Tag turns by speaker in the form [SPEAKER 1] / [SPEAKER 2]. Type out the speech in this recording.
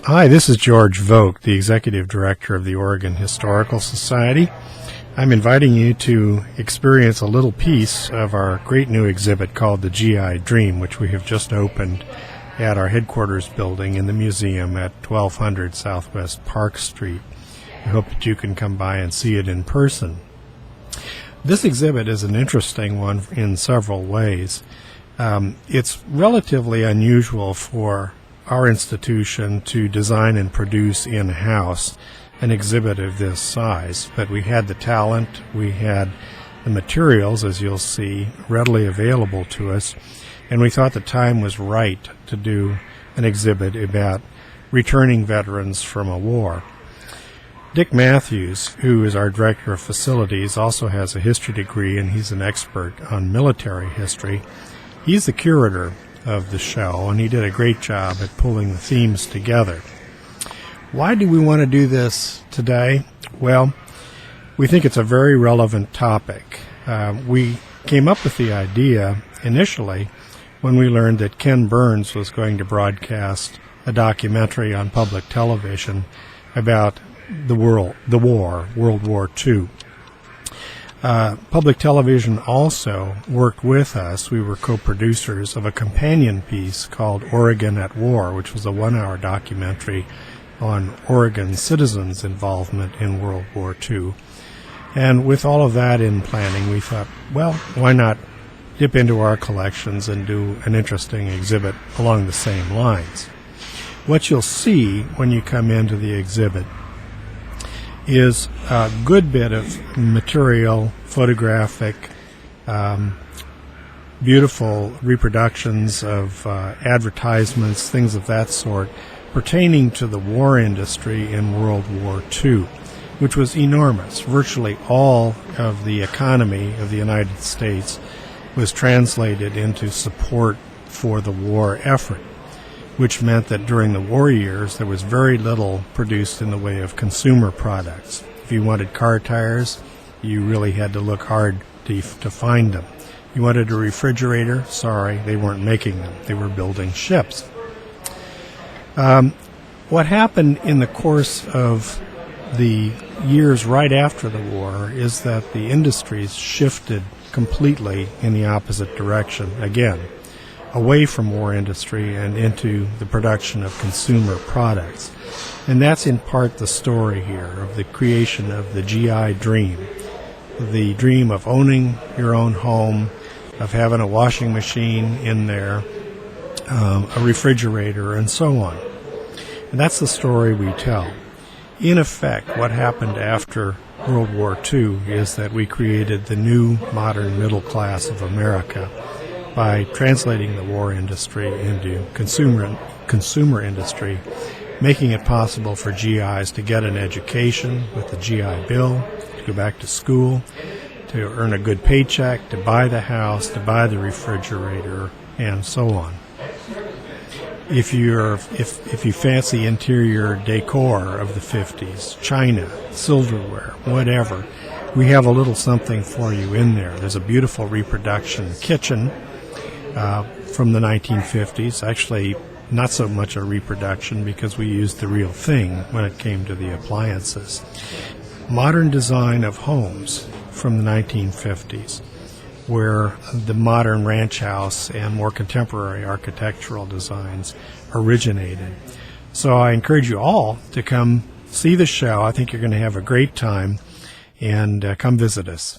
[SPEAKER 1] Hi, this is George Vogt, the Executive Director of the Oregon Historical Society. I'm inviting you to experience a little piece of our great new exhibit called the GI Dream, which we have just opened at our headquarters building in the museum at 1200 Southwest Park Street. I hope that you can come by and see it in person. This exhibit is an interesting one in several ways. It's relatively unusual for our institution to design and produce in-house an exhibit of this size, but we had the talent, we had the materials, as you'll see, readily available to us, and we thought the time was right to do an exhibit about returning veterans from a war. Dick Matthews, who is our Director of Facilities, also has a history degree, and he's an expert on military history. He's the curator of the show, and he did a great job at pulling the themes together. Why do we want to do this today? Well, we think it's a very relevant topic. We came up with the idea initially when we learned that Ken Burns was going to broadcast a documentary on public television about World War II. Public television also worked with us. We were co-producers of a companion piece called Oregon at War, which was a 1-hour documentary on Oregon citizens' involvement in World War II. And with all of that in planning, we thought, well, why not dip into our collections and do an interesting exhibit along the same lines? What you'll see when you come into the exhibit is a good bit of material, photographic, beautiful reproductions of advertisements, things of that sort, pertaining to the war industry in World War II, which was enormous. Virtually all of the economy of the United States was translated into support for the war effort, which meant that during the war years there was very little produced in the way of consumer products. If you wanted car tires, you really had to look hard to find them. You wanted a refrigerator? Sorry, they weren't making them. They were building ships. What happened in the course of the years right after the war is that the industries shifted completely in the opposite direction, again, away from war industry and into the production of consumer products. And that's in part the story here of the creation of the GI Dream, the dream of owning your own home, of having a washing machine in there, a refrigerator, and so on. And that's the story we tell. In effect, what happened after World War II is that we created the new modern middle class of America by translating the war industry into consumer industry, making it possible for GIs to get an education with the GI Bill, to go back to school, to earn a good paycheck, to buy the house, to buy the refrigerator, and so on. If you fancy interior decor of the 50s, china, silverware, whatever, we have a little something for you in there. There's a beautiful reproduction kitchen from the 1950s. Actually, not so much a reproduction because we used the real thing when it came to the appliances. Modern design of homes from the 1950s, where the modern ranch house and more contemporary architectural designs originated. So I encourage you all to come see the show. I think you're going to have a great time, and come visit us.